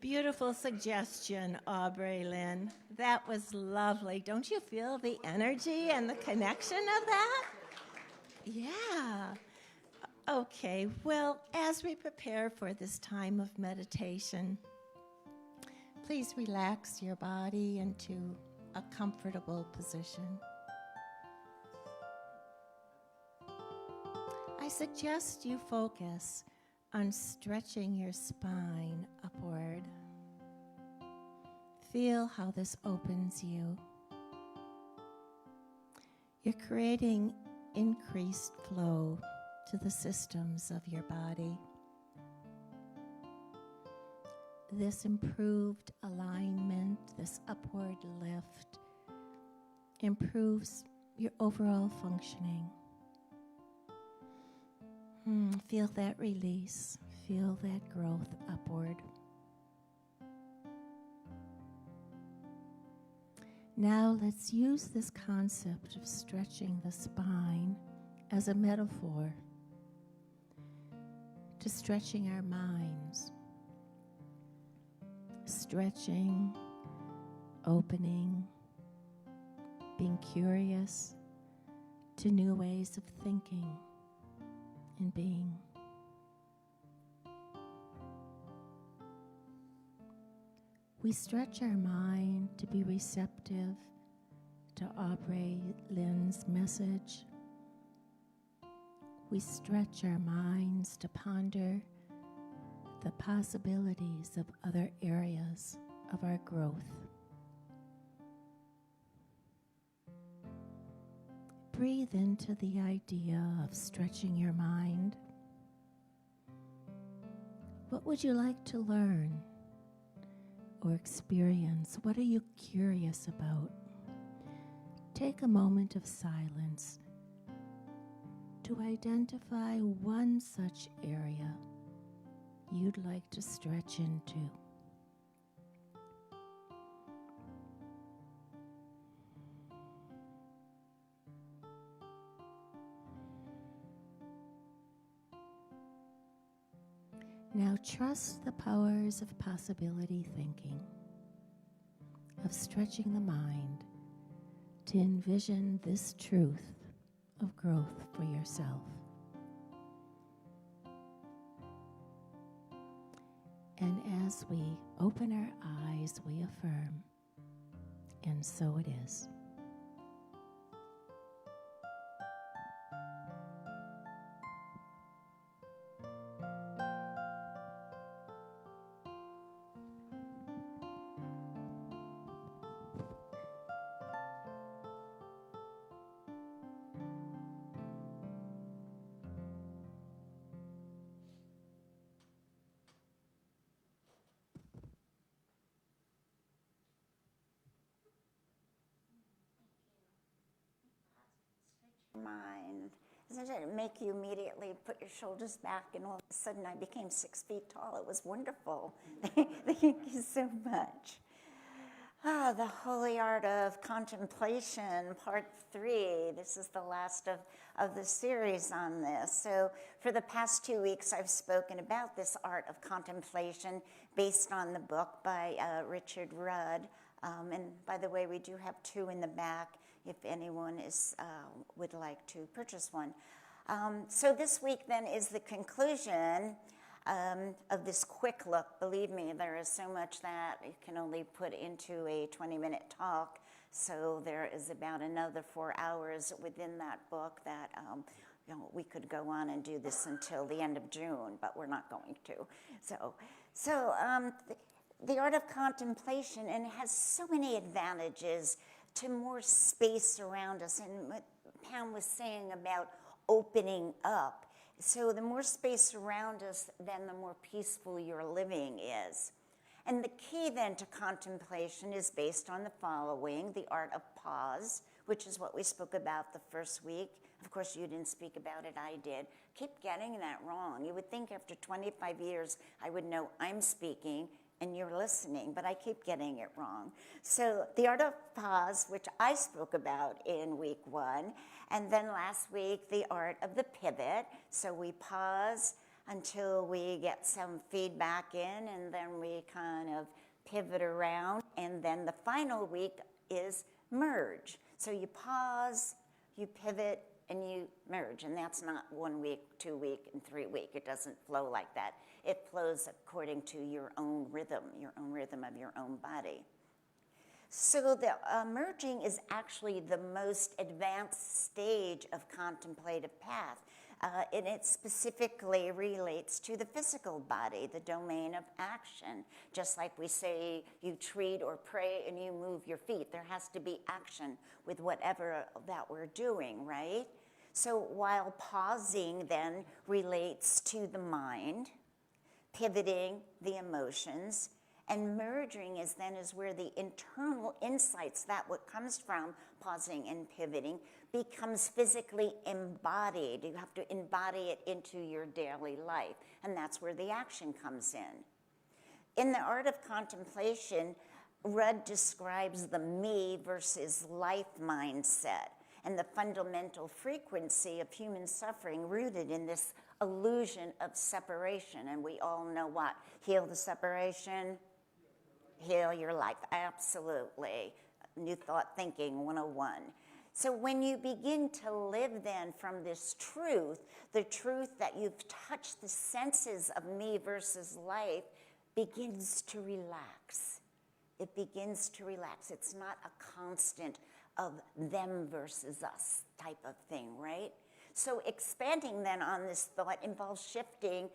Beautiful suggestion, Aubrey Lynn. That was lovely. Don't you feel the energy and the connection of that? Yeah. Okay, well, as we prepare for this time of meditation, please relax your body into a comfortable position. I suggest you focus on stretching your spine upward. Feel how this opens you. You're creating increased flow to the systems of your body. This improved alignment, this upward lift, improves your overall functioning. Feel that release. Feel that growth upward. Now let's use this concept of stretching the spine as a metaphor to stretching our minds. Stretching, opening, being curious to new ways of thinking and being. We stretch our mind to be receptive to Aubrey Lynn's message. We stretch our minds to ponder the possibilities of other areas of our growth. Breathe into the idea of stretching your mind. What would you like to learn or experience? What are you curious about? Take a moment of silence to identify one such area you'd like to stretch into. Now trust the powers of possibility thinking, of stretching the mind to envision this truth of growth for yourself. And as we open our eyes, we affirm, and so it is. Mind. Doesn't it make you immediately put your shoulders back, and all of a sudden I became 6 feet tall? It was wonderful. Thank you so much. The Holy Art of Contemplation, Part 3. This is the last of the series on this. So for the past 2 weeks, I've spoken about this Art of Contemplation based on the book by Richard Rudd. And by the way, we do have 2 in the back if anyone would like to purchase one. So this week then is the conclusion of this quick look. Believe me, there is so much that you can only put into a 20-minute talk. So there is about another 4 hours within that book that we could go on and do this until the end of June, but we're not going to. So the Art of Contemplation, and it has so many advantages to more space around us. And what Pam was saying about opening up. So the more space around us, then the more peaceful your living is. And the key then to contemplation is based on the following: the art of pause, which is what we spoke about the first week. Of course, you didn't speak about it, I did. Keep getting that wrong. You would think after 25 years I would know I'm speaking and you're listening, but I keep getting it wrong. So the art of pause, which I spoke about in week 1, and then last week, the art of the pivot. So we pause, until we get some feedback in, and then we kind of pivot around, and then the final week is merge. So you pause, you pivot, and you merge, and that's not 1 week, 2 week, and 3 week. It doesn't flow like that. It flows according to your own rhythm of your own body. So the merging is actually the most advanced stage of contemplative path, and it specifically relates to the physical body, the domain of action. Just like we say you treat or pray and you move your feet, there has to be action with whatever that we're doing, right? So while pausing then relates to the mind, pivoting the emotions, and merging is where the internal insights, that what comes from pausing and pivoting, becomes physically embodied. You have to embody it into your daily life, and that's where the action comes in. In the Art of Contemplation, Rudd describes the me versus life mindset and the fundamental frequency of human suffering rooted in this illusion of separation. And we all know what? Heal the separation, heal your life. Absolutely. New Thought Thinking 101. So when you begin to live then from this truth, the truth that you've touched the senses of me versus life begins to relax. It begins to relax. It's not a constant of them versus us type of thing, right? So expanding then on this thought involves shifting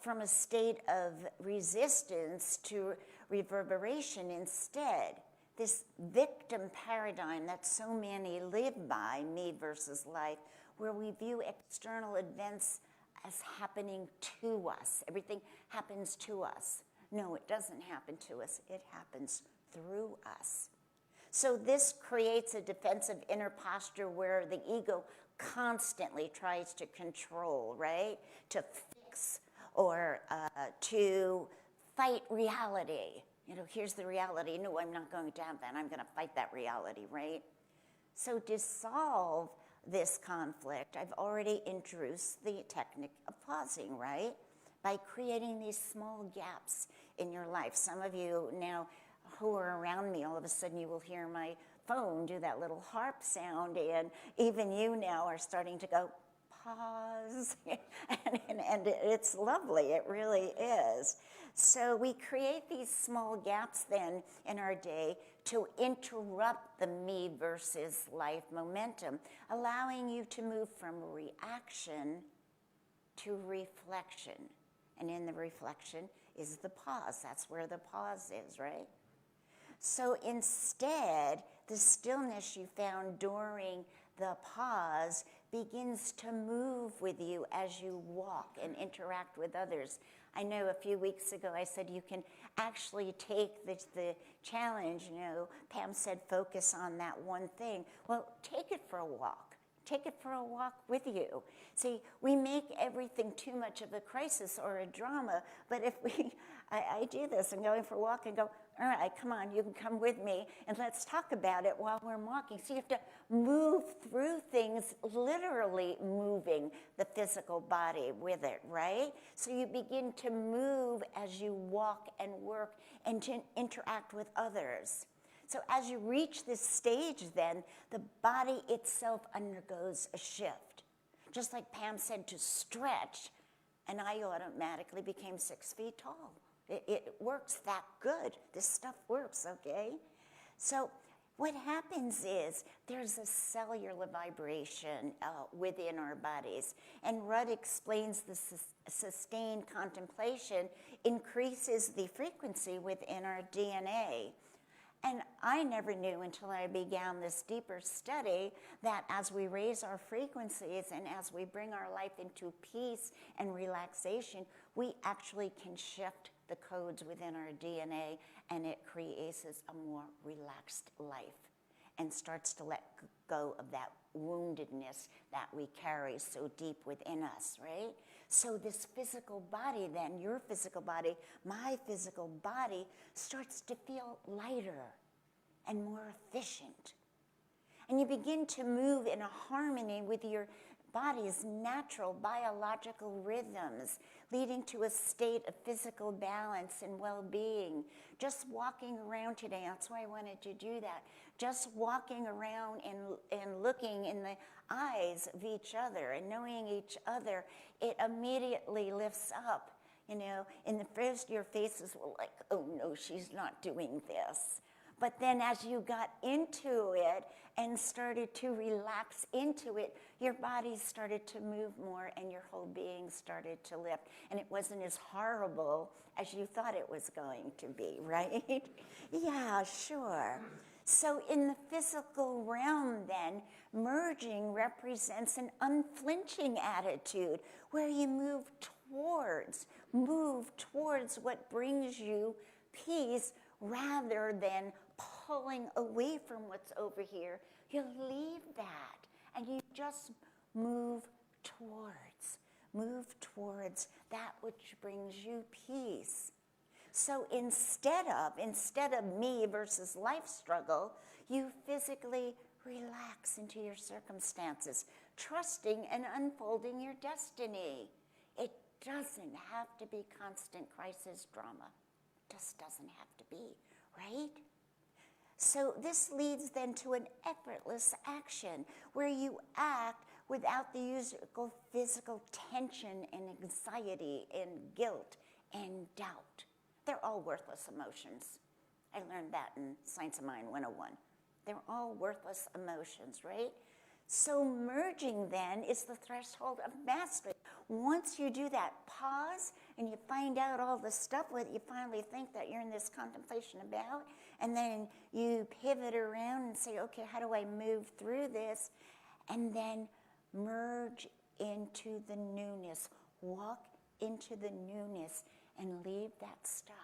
from a state of resistance to reverberation instead. This victim paradigm that so many live by, me versus life, where we view external events as happening to us. Everything happens to us. No, it doesn't happen to us. It happens through us. So this creates a defensive inner posture where the ego constantly tries to control, right? To fix or to fight reality. You know, here's the reality. No, I'm not going to have that. I'm going to fight that reality, right? So to solve this conflict, I've already introduced the technique of pausing, right? By creating these small gaps in your life. Some of you now who are around me, all of a sudden you will hear my phone do that little harp sound, and even you now are starting to go, pause, and it's lovely, it really is. So we create these small gaps then in our day to interrupt the me versus life momentum, allowing you to move from reaction to reflection. And in the reflection is the pause. That's where the pause is, right? So instead, the stillness you found during the pause begins to move with you as you walk and interact with others. I know a few weeks ago I said you can actually take the challenge, you know, Pam said focus on that one thing. Well, take it for a walk. Take it for a walk with you. See, we make everything too much of a crisis or a drama, but if I do this, I'm going for a walk and go, all right, come on, you can come with me, and let's talk about it while we're walking. So you have to move through things, literally moving the physical body with it, right? So you begin to move as you walk and work and to interact with others. So as you reach this stage then, the body itself undergoes a shift. Just like Pam said, to stretch, and I automatically became 6 feet tall. It works that good. This stuff works, okay? So what happens is there's a cellular vibration within our bodies. And Rudd explains the sustained contemplation increases the frequency within our DNA. And I never knew until I began this deeper study that as we raise our frequencies and as we bring our life into peace and relaxation, we actually can shift the codes within our DNA, and it creates a more relaxed life and starts to let go of that woundedness that we carry so deep within us, right? So this physical body then, your physical body, my physical body, starts to feel lighter and more efficient. And you begin to move in a harmony with your body's natural biological rhythms, leading to a state of physical balance and well-being. Just walking around today, that's why I wanted to do that. Just walking around and looking in the eyes of each other and knowing each other, it immediately lifts up. You know, in the first, your faces were like, oh no, she's not doing this. But then as you got into it and started to relax into it, your body started to move more and your whole being started to lift. And it wasn't as horrible as you thought it was going to be, right? Yeah, sure. So in the physical realm then, merging represents an unflinching attitude where you move towards what brings you peace rather than pulling away from what's over here. You leave that and you just move towards that which brings you peace. So instead of me versus life struggle, you physically relax into your circumstances, trusting and unfolding your destiny. It doesn't have to be constant crisis drama. It just doesn't have to be, right? So this leads then to an effortless action where you act without the usual physical tension and anxiety and guilt and doubt. They're all worthless emotions. I learned that in Science of Mind 101. They're all worthless emotions, right? So merging then is the threshold of mastery. Once you do that, pause, and you find out all the stuff that you finally think that you're in this contemplation about, and then you pivot around and say, okay, how do I move through this? And then merge into the newness. Walk into the newness and leave that stuff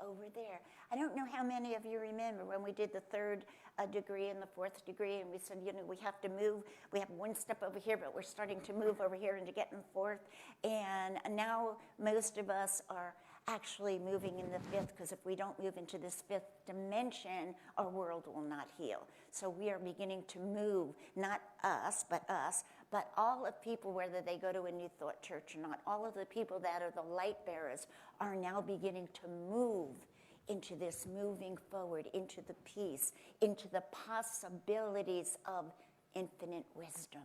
over there. I don't know how many of you remember when we did the third degree and the fourth degree, and we said, you know, we have to move. We have one step over here, but we're starting to move over here into getting fourth. And now most of us are actually moving in the fifth, because if we don't move into this fifth dimension, our world will not heal. So we are beginning to move, not us, but all of people, whether they go to a New Thought church or not, all of the people that are the light bearers are now beginning to move into this moving forward, into the peace, into the possibilities of infinite wisdom.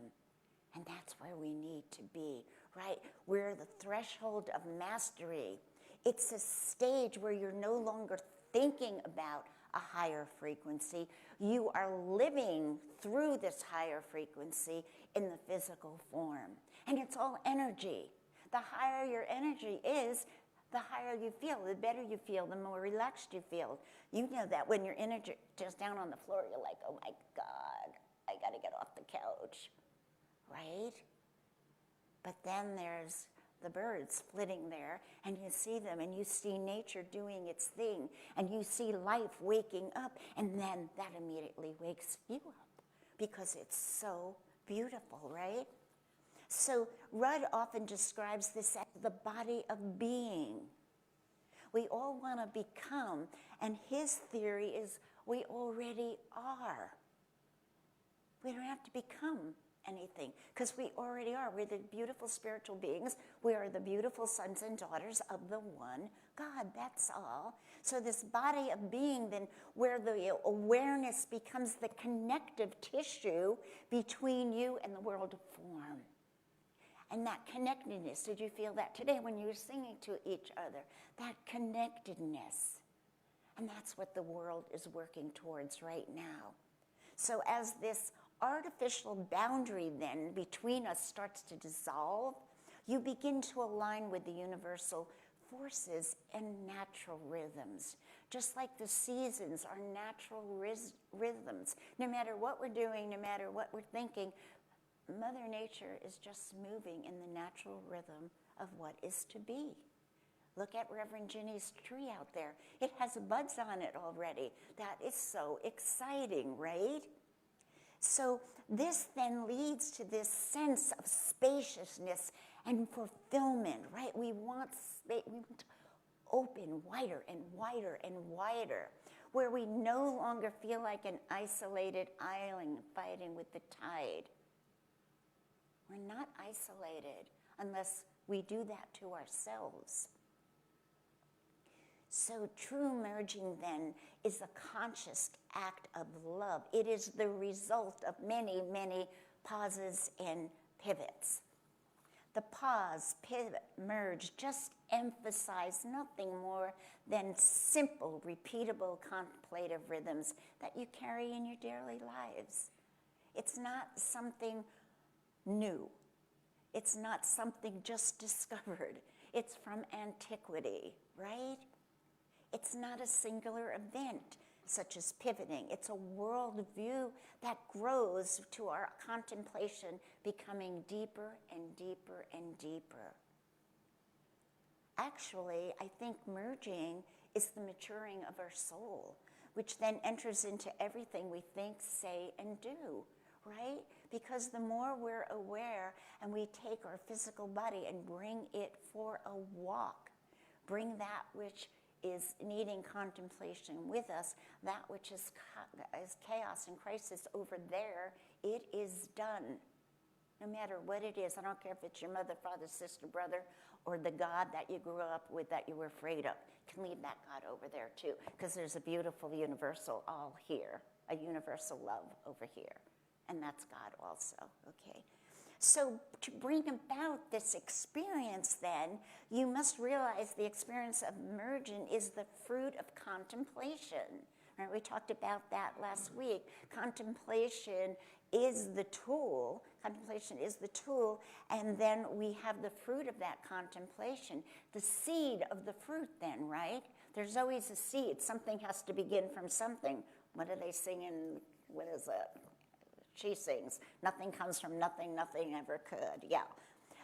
And that's where we need to be, right? We're the threshold of mastery. It's a stage where you're no longer thinking about a higher frequency. You are living through this higher frequency in the physical form. And it's all energy. The higher your energy is, the higher you feel, the better you feel, the more relaxed you feel. You know that when your energy is down on the floor, you're like, oh my God, I gotta get off the couch, right? But then there's the birds flitting there, and you see them, and you see nature doing its thing, and you see life waking up, and then that immediately wakes you up because it's so beautiful, right? So Rudd often describes this as the body of being. We all want to become, and his theory is we already are. We don't have to become anything, because we already are. We're the beautiful spiritual beings. We are the beautiful sons and daughters of the one God, that's all. So this body of being then, where the awareness becomes the connective tissue between you and the world of form. And that connectedness, did you feel that today when you were singing to each other? That connectedness. And that's what the world is working towards right now. So as this artificial boundary then between us starts to dissolve, you begin to align with the universal forces and natural rhythms. Just like the seasons are natural rhythms. No matter what we're doing, no matter what we're thinking, Mother Nature is just moving in the natural rhythm of what is to be. Look at Reverend Ginny's tree out there. It has buds on it already. That is so exciting, right? So this then leads to this sense of spaciousness and fulfillment, right? We want space, we want to open wider and wider and wider, where we no longer feel like an isolated island fighting with the tide. We're not isolated unless we do that to ourselves. So true merging then is a conscious act of love. It is the result of many, many pauses and pivots. The pause, pivot, merge just emphasize nothing more than simple, repeatable, contemplative rhythms that you carry in your daily lives. It's not something new. It's not something just discovered. It's from antiquity, right? It's not a singular event, such as pivoting. It's a worldview that grows to our contemplation, becoming deeper and deeper and deeper. Actually, I think merging is the maturing of our soul, which then enters into everything we think, say, and do, right? Because the more we're aware and we take our physical body and bring it for a walk, bring that which is needing contemplation with us, that which is chaos and crisis over there, it is done. No matter what it is, I don't care if it's your mother, father, sister, brother, or the God that you grew up with that you were afraid of. You can leave that God over there too, because there's a beautiful universal all here, a universal love over here, and that's God also, okay? So to bring about this experience then, you must realize the experience of merging is the fruit of contemplation. Right? We talked about that last week. Contemplation is the tool. Contemplation is the tool, and then we have the fruit of that contemplation, the seed of the fruit then, right? There's always a seed. Something has to begin from something. What are they singing? What is it? She sings, nothing comes from nothing, nothing ever could. Yeah.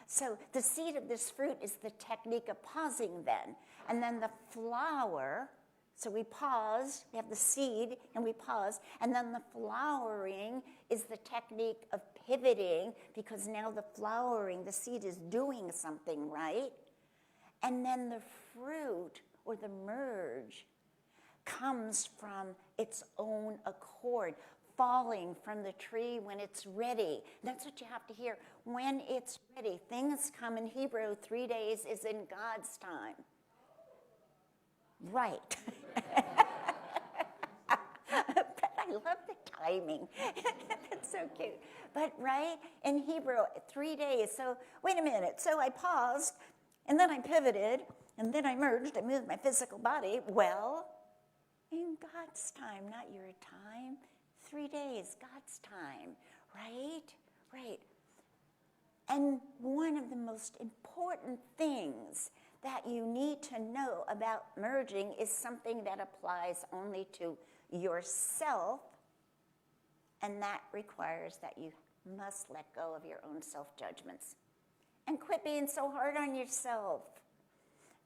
So the seed of this fruit is the technique of pausing then. And then the flower, so we pause, we have the seed, and we pause. And then the flowering is the technique of pivoting, because now the flowering, the seed is doing something, right? And then the fruit, or the merge, comes from its own accord, falling from the tree when it's ready. That's what you have to hear. When it's ready. Things come in Hebrew, 3 days is in God's time. Right. But I love the timing. That's so cute. But right, in Hebrew, 3 days. So wait a minute. So I paused, and then I pivoted, and then I merged. I moved my physical body. Well, in God's time, not your time. 3 days, God's time, right? Right. And one of the most important things that you need to know about merging is something that applies only to yourself, and that requires that you must let go of your own self-judgments and quit being so hard on yourself.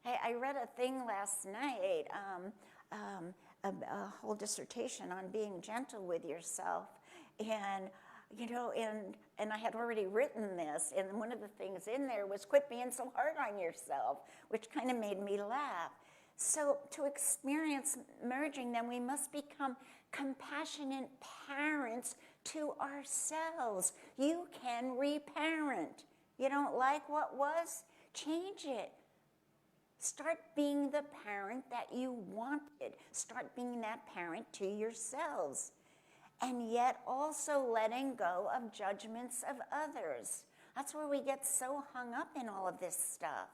Hey, I read a thing last night, a whole dissertation on being gentle with yourself, and and I had already written this, and one of the things in there was quit being so hard on yourself, which kind of made me laugh. So to experience merging, then we must become compassionate parents to ourselves. You can reparent. You don't like what was? Change it. Start being the parent that you wanted. Start being that parent to yourselves. And yet also letting go of judgments of others. That's where we get so hung up in all of this stuff.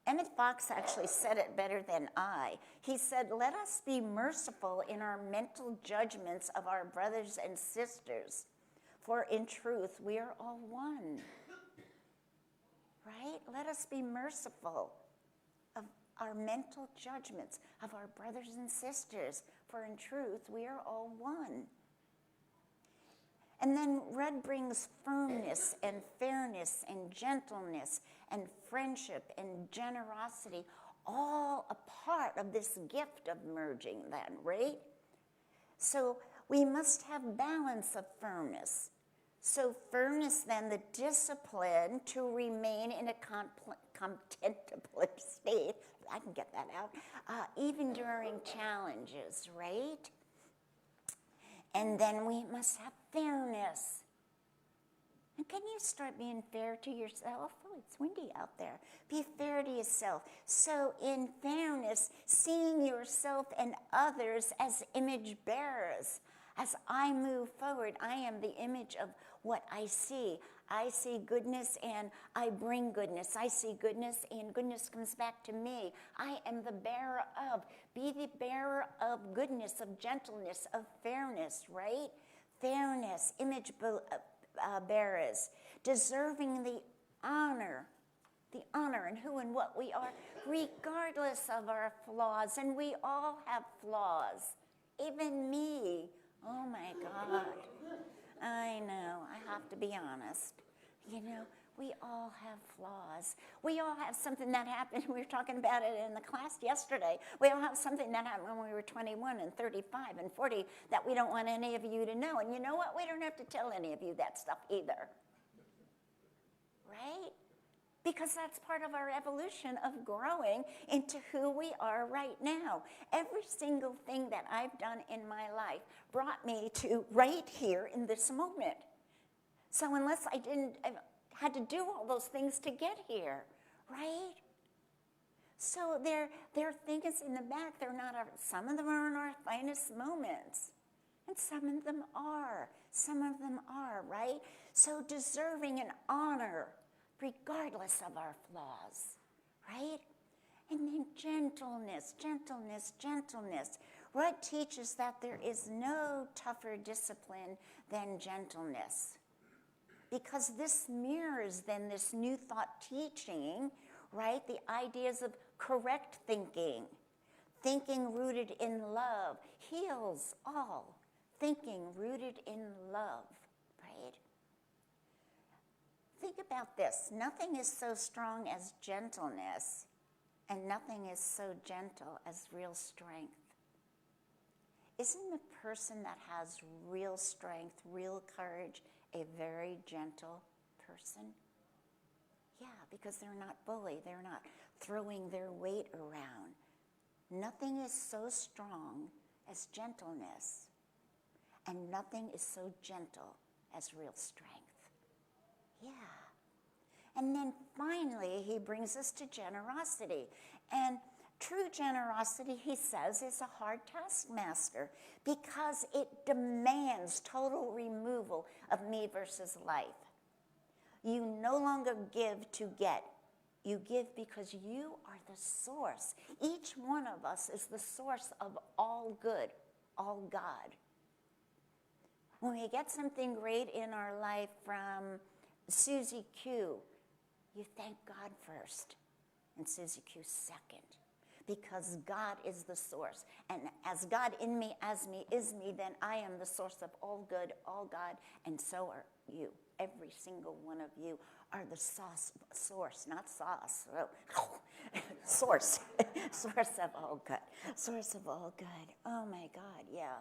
Emmett Fox actually said it better than I. He said, let us be merciful in our mental judgments of our brothers and sisters, for in truth we are all one. Right? Let us be merciful of our mental judgments of our brothers and sisters, for in truth we are all one. And then Rudd brings firmness and fairness and gentleness and friendship and generosity, all a part of this gift of merging then, right? So we must have balance of firmness. So firmness then, the discipline to remain in a contemplative state, I can get that out, even during challenges, right? And then we must have fairness. And can you start being fair to yourself? Oh, it's windy out there. Be fair to yourself. So in fairness, seeing yourself and others as image bearers. As I move forward, I am the image of what I see. I see goodness and I bring goodness. I see goodness and goodness comes back to me. I am the bearer of. Be the bearer of goodness, of gentleness, of fairness, right? Fairness, image bearers, deserving the honor and who and what we are, regardless of our flaws. And we all have flaws, even me. Oh my God. I know, I have to be honest. You know, we all have flaws. We all have something that happened. We were talking about it in the class yesterday. We all have something that happened when we were 21 and 35 and 40 that we don't want any of you to know. And you know what? We don't have to tell any of you that stuff either. Right? Because that's part of our evolution of growing into who we are right now. Every single thing that I've done in my life brought me to right here in this moment. So unless I had to do all those things to get here, right? So there are things in the back. Some of them aren't our finest moments, and some of them are. Some of them are, right? So deserving an honor, regardless of our flaws, right? And then gentleness, gentleness, gentleness. What teaches that there is no tougher discipline than gentleness? Because this mirrors then this new thought teaching, right? The ideas of correct thinking. Thinking rooted in love heals all. Thinking rooted in love, right? Think about this. Nothing is so strong as gentleness, and nothing is so gentle as real strength. Isn't the person that has real strength, real courage, a very gentle person? Yeah, because they're not bully. They're not throwing their weight around. Nothing is so strong as gentleness, and nothing is so gentle as real strength. Yeah. And then finally, he brings us to generosity. And true generosity, he says, is a hard taskmaster because it demands total removal of me versus life. You no longer give to get. You give because you are the source. Each one of us is the source of all good, all God. When we get something great in our life from Susie Q, you thank God first, and Susie Q second, because God is the source. And as God in me, as me, is me, then I am the source of all good, all God, and so are you. Every single one of you are the source, not sauce. Source. Source of all good. Source of all good. Oh my God, yeah.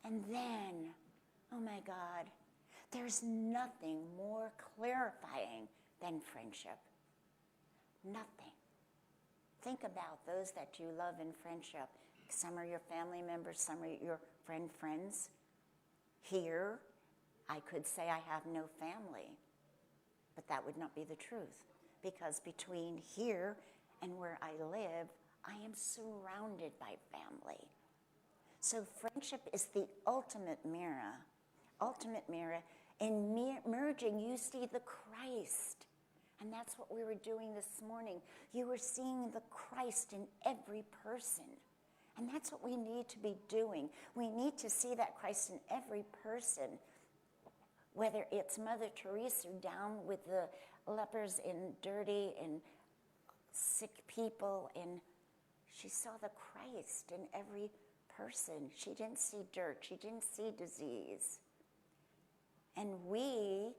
And then, oh my God, there's nothing more clarifying than friendship. Nothing. Think about those that you love in friendship. Some are your family members, some are your friends. Here, I could say I have no family, but that would not be the truth, because between here and where I live, I am surrounded by family. So friendship is the ultimate mirror. Ultimate mirror. In merging, you see the Christ. And that's what we were doing this morning. You were seeing the Christ in every person. And that's what we need to be doing. We need to see that Christ in every person. Whether it's Mother Teresa down with the lepers and dirty and sick people, and she saw the Christ in every person. She didn't see dirt. She didn't see disease. And we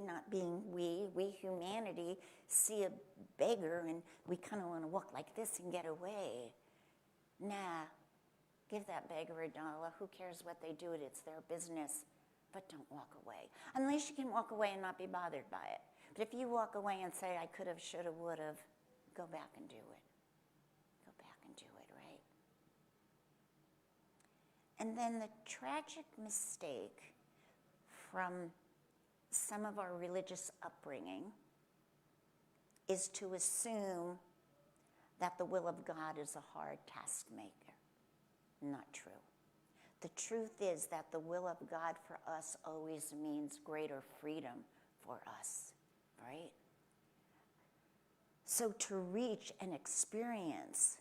not being we humanity, see a beggar and we kind of want to walk like this and get away. Nah, give that beggar $1. Who cares what they do? It's their business. But don't walk away. Unless you can walk away and not be bothered by it. But if you walk away and say, I could have, should have, would have, go back and do it. Go back and do it, right? And then the tragic mistake from some of our religious upbringing is to assume that the will of God is a hard task maker. Not true. The truth is that the will of God for us always means greater freedom for us, right? So to reach and experience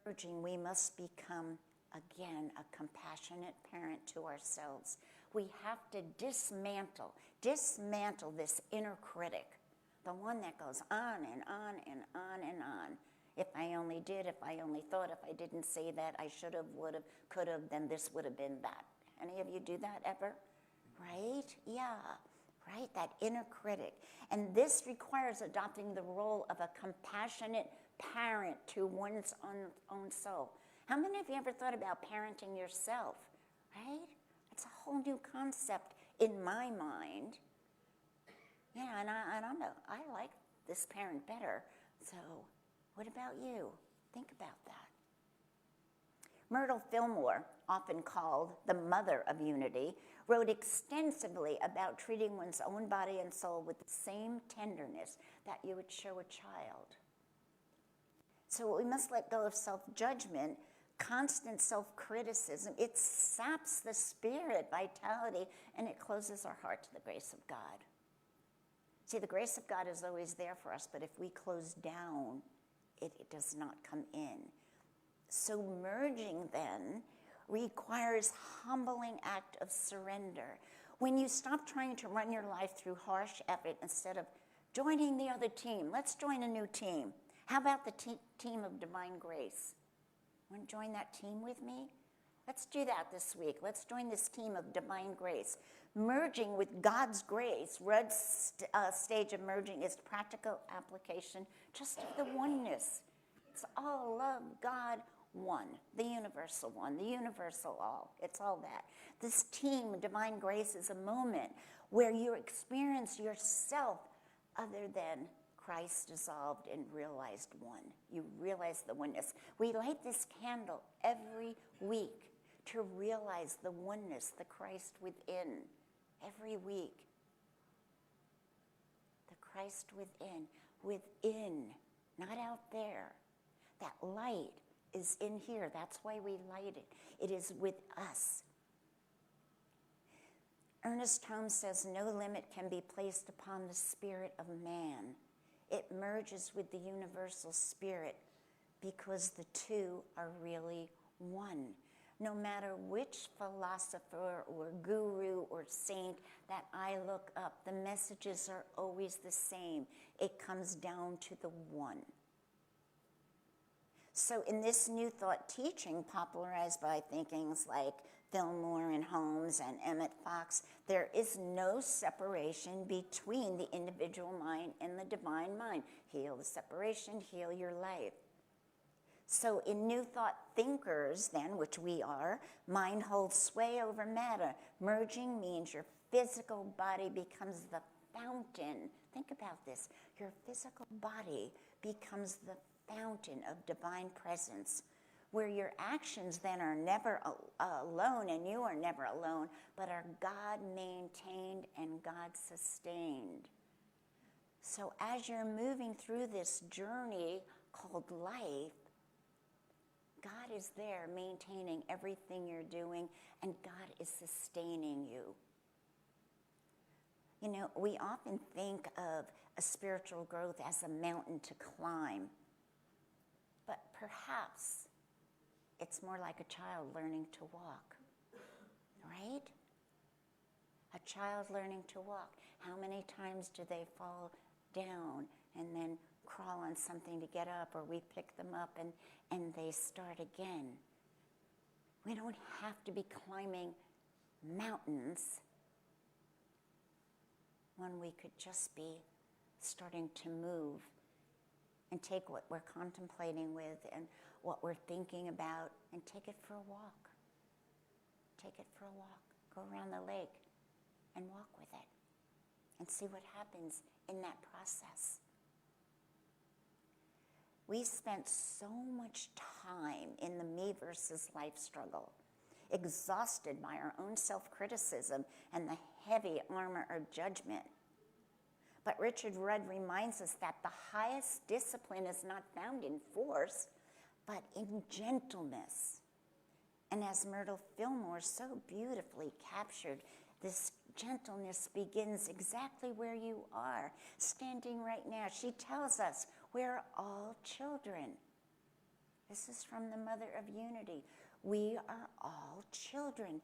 merging, we must become, again, a compassionate parent to ourselves. We have to dismantle this inner critic, the one that goes on and on and on and on. If I only did, if I only thought, if I didn't say that, I should have, would have, could have, then this would have been that. Any of you do that ever? Right? Yeah, right? That inner critic. And this requires adopting the role of a compassionate parent to one's own soul. How many of you ever thought about parenting yourself? Right? It's a whole new concept in my mind. Yeah, and I like this parent better. So what about you? Think about that. Myrtle Fillmore, often called the mother of unity, wrote extensively about treating one's own body and soul with the same tenderness that you would show a child. So we must let go of self-judgment, constant self-criticism. It saps the spirit, vitality, and it closes our heart to the grace of God. See, the grace of God is always there for us, but if we close down, it does not come in. So merging then requires humbling act of surrender. When you stop trying to run your life through harsh effort instead of joining the other team, let's join a new team. How about the team of divine grace? Want to join that team with me? Let's do that this week. Let's join this team of divine grace. Merging with God's grace, Rudd's stage of merging is practical application just of the oneness. It's all love, God, one, the universal one, the universal all. It's all that. This team, divine grace, is a moment where you experience yourself other than Christ dissolved and realized one. You realize the oneness. We light this candle every week to realize the oneness, the Christ within. Every week. The Christ within, not out there. That light is in here. That's why we light it. It is with us. Ernest Holmes says, no limit can be placed upon the spirit of man. It merges with the universal spirit because the two are really one. No matter which philosopher or guru or saint that I look up, the messages are always the same. It comes down to the one. So in this New Thought teaching, popularized by thinkings like Fillmore and Holmes and Emmett Fox, there is no separation between the individual mind and the divine mind. Heal the separation, heal your life. So in New Thought thinkers, then, which we are, mind holds sway over matter. Merging means your physical body becomes the fountain. Think about this. Your physical body becomes the fountain of divine presence, where your actions then are never alone, and you are never alone, but are God-maintained and God-sustained. So as you're moving through this journey called life, God is there maintaining everything you're doing, and God is sustaining you. You know, we often think of a spiritual growth as a mountain to climb, but perhaps it's more like a child learning to walk, right? A child learning to walk. How many times do they fall down and then crawl on something to get up, or we pick them up and they start again? We don't have to be climbing mountains when we could just be starting to move and take what we're contemplating with and what we're thinking about and take it for a walk. Take it for a walk. Go around the lake and walk with it and see what happens in that process. We spent so much time in the me versus life struggle, exhausted by our own self-criticism and the heavy armor or judgment. But Richard Rudd reminds us that the highest discipline is not found in force, but in gentleness. And as Myrtle Fillmore so beautifully captured, this gentleness begins exactly where you are, standing right now. She tells us we're all children. This is from the Mother of Unity. We are all children,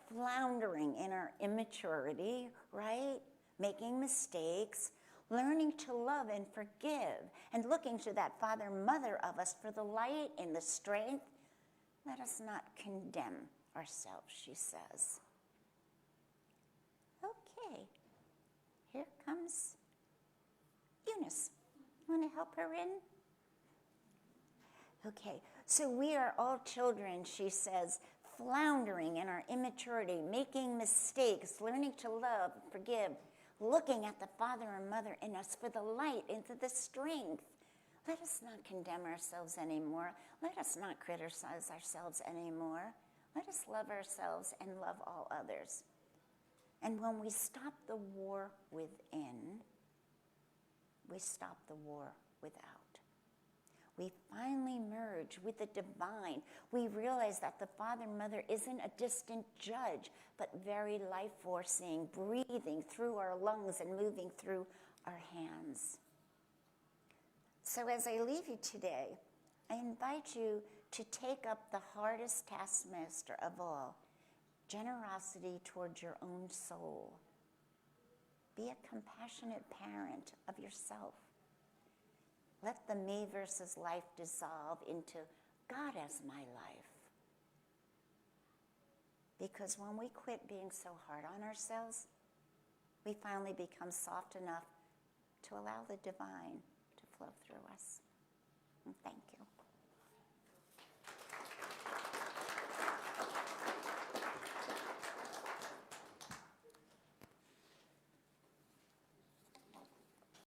floundering in our immaturity, right? Making mistakes, learning to love and forgive, and looking to that Father, Mother of us for the light and the strength. Let us not condemn ourselves, she says. Okay, here comes Eunice. Want to help her in? Okay, so we are all children, she says, floundering in our immaturity, making mistakes, learning to love, forgive, looking at the Father and Mother in us for the light and for the strength. Let us not condemn ourselves anymore. Let us not criticize ourselves anymore. Let us love ourselves and love all others. And when we stop the war within, we stop the war without. We finally merge with the divine. We realize that the Father and Mother isn't a distant judge, but very life-forcing, breathing through our lungs and moving through our hands. So as I leave you today, I invite you to take up the hardest taskmaster of all, generosity towards your own soul. Be a compassionate parent of yourself. Let the me versus life dissolve into God as my life. Because when we quit being so hard on ourselves, we finally become soft enough to allow the divine to flow through us. And thank you.